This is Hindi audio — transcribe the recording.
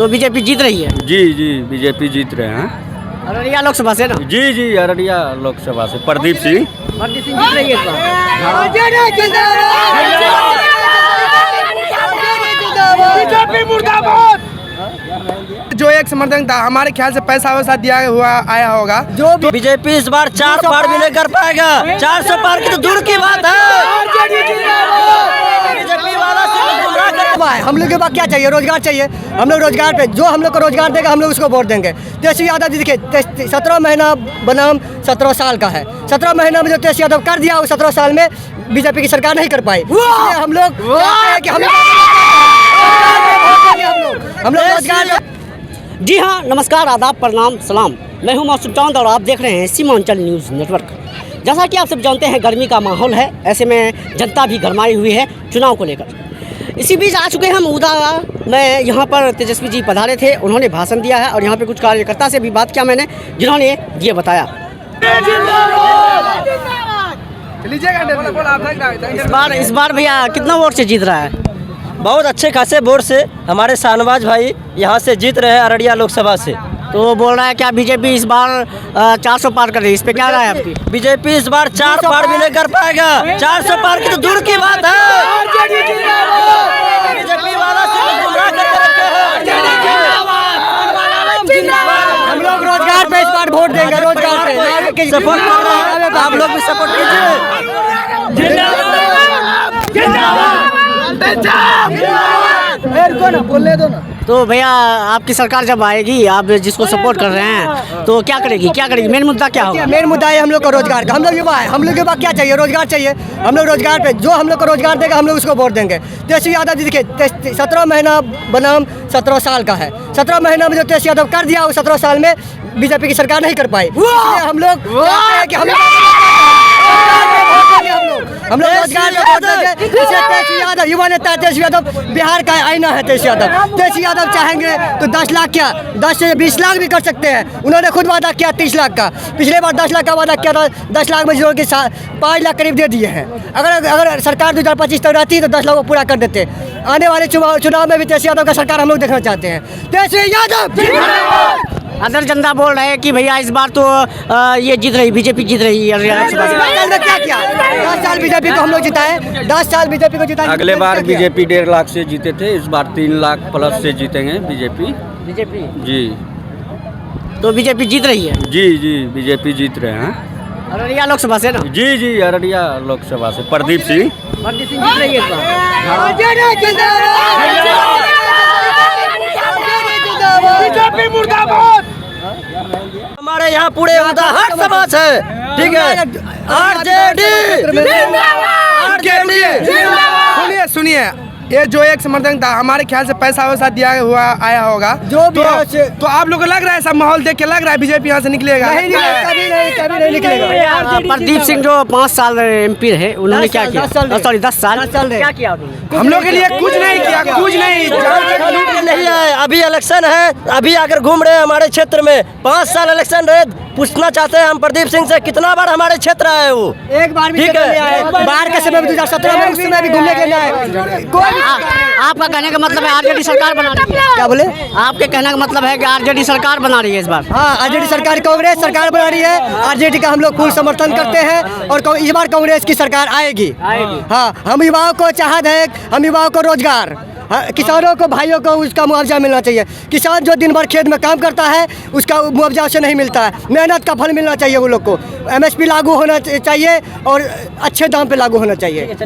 तो बीजेपी जीत रही है? जी जी बीजेपी जीत रहे हैं। अररिया लोकसभा से ना? जी जी अररिया लोकसभा से प्रदीप सिंह जीत रही है जो एक समर्थन था हमारे ख्याल से पैसा वैसा दिया हुआ आया होगा। जो बीजेपी इस बार 4 पार भी नहीं कर पाएगा। 400 पार की तो दूर की बात है। बीजेपी वाला सिर्फ गुमराह कर। हम लोग के पास क्या चाहिए? रोजगार चाहिए। हम लोग रोजगार पे जो हम लोग को रोजगार देगा हम लोग उसको वोट देंगे। तेजस्वी यादव जी देखिए 17 महीना बनाम 17 साल का है। 17 महीना में जो तेजस्वी यादव कर दिया वो 17 साल में बीजेपी की सरकार नहीं कर पाई। इसलिए हम लोग रोजगार। जी हाँ, नमस्कार, आदाब, प्रणाम, सलाम। मैं हूँ मासूम चांद और आप देख रहे हैं सीमांचल न्यूज़ नेटवर्क। जैसा कि आप सब जानते हैं गर्मी का माहौल है, ऐसे में जनता भी गरमाई हुई है चुनाव को लेकर। इसी बीच आ चुके हैं उदा में। यहाँ पर तेजस्वी जी पधारे थे, उन्होंने भाषण दिया है और यहाँ पे कुछ कार्यकर्ता से भी बात किया मैंने, जिन्होंने ये बताया। इस बार भैया कितना वोट से जीत रहा है? बहुत अच्छे खासे वोट से हमारे शाहनवाज भाई यहाँ से जीत रहे हैं अररिया लोकसभा से। तो वो बोल रहा है क्या बीजेपी इस बार 400 पार कर रही है? इस पे क्या राय है आपकी? बीजेपी इस बार 4 पार भी नहीं कर पाएगा। 400 पार की तो दूर की बात है। बीजेपी वाला सिर्फ गुमराह करके रखे हैं। हम लोग रोजगार पे इस बार वोट देंगे। रोजगार पे सपोर्ट कर रहे हैं, आप लोग भी सपोर्ट कीजिए। बोलने दो ना। तो भैया आपकी सरकार जब आएगी, आप जिसको सपोर्ट कर रहे हैं, तो क्या करेगी? मेन मुद्दा क्या होगा? मेन मुद्दा है हम लोग का रोजगार का। हम लोग युवा है, हम लोग के पास क्या चाहिए? रोजगार चाहिए। हम लोग रोजगार पे जो हम लोग को रोजगार देगा हम लोग उसको वोट देंगे। तेजस्वी यादव जी देखिए 17 महीना बनाम 17 साल का है। 17 महीना में जो तेजस्वी यादव कर दिया वो 17 साल में बीजेपी की सरकार नहीं कर पाई। इसलिए हम लोग रोजगार में वोट देंगे। तेजस्वी यादव युवा नेता, तेजस्वी यादव बिहार का आईना है। तेजस्वी यादव चाहेंगे तो 10 लाख क्या 10 से 20 लाख भी कर सकते हैं। उन्होंने खुद वादा किया 30 लाख का। पिछले बार 10 लाख का वादा किया था, 10 लाख में जोड़ के 5 लाख करीब दे दिए हैं। अगर सरकार 2025 तक रहती तो 10 लाख को पूरा कर देते। आने वाले चुनाव में भी तेजस्वी यादव का सरकार हम लोग देखना चाहते हैं। तेजस्वी यादव। अदर जनता बोल रहे हैं कि भैया इस बार तो ये जीत रही, बीजेपी जीत रही है। 10 साल में क्या किया? 10 साल बीजेपी को हम लोग जिताए। 10 साल बीजेपी को जिताए। अगले बार बीजेपी 1.5 लाख से जीते थे, इस बार 3 लाख प्लस से जीतेंगे बीजेपी जी। तो बीजेपी जीत रही है? जी जी बीजेपी जीत रहे हैं। अररिया लोकसभा से ना? जी जी अररिया लोकसभा से प्रदीप सिंह जीत रही है। हमारे यहाँ पूरे हर समाज है, ठीक है। सुनिए ये जो एक समर्थन था हमारे ख्याल से पैसा वैसा दिया हुआ आया होगा। तो आप लोग को लग रहा है, सब माहौल देख के लग रहा है बीजेपी यहाँ से निकलेगा? कभी नहीं निकलेगा। प्रदीप सिंह जो 5 साल MP रहे, उन्होंने क्या किया? 10 साल क्या किया उन्होंने? हम लोग के लिए कुछ नहीं किया, कुछ नहीं है। अभी इलेक्शन है, अभी आकर घूम रहे हैं हमारे क्षेत्र में। 5 साल इलेक्शन रहे, पूछना चाहते हैं हम प्रदीप सिंह से कितना बार हमारे क्षेत्र आए वो? एक बार भी नहीं आए। बाढ़ के समय 2017 में उस समय भी घूमने के लिए आए। आपका कहने का मतलब है RJD सरकार बना रही है? क्या बोले? आपके कहने का मतलब है कि RJD सरकार बना रही है इस बार? हाँ, RJD सरकार, कांग्रेस सरकार बना रही है। RJD का हम लोग फुल समर्थन करते हैं और इस बार कांग्रेस की सरकार आएगी। हाँ, हम युवाओं को चाहत है, हम युवाओं को रोजगार, किसानों को, भाइयों को उसका मुआवजा मिलना चाहिए। किसान जो दिन भर खेत में काम करता है उसका मुआवजा उसे नहीं मिलता है। मेहनत का फल मिलना चाहिए वो लोग को। MSP लागू होना चाहिए और अच्छे दाम पे लागू होना चाहिए।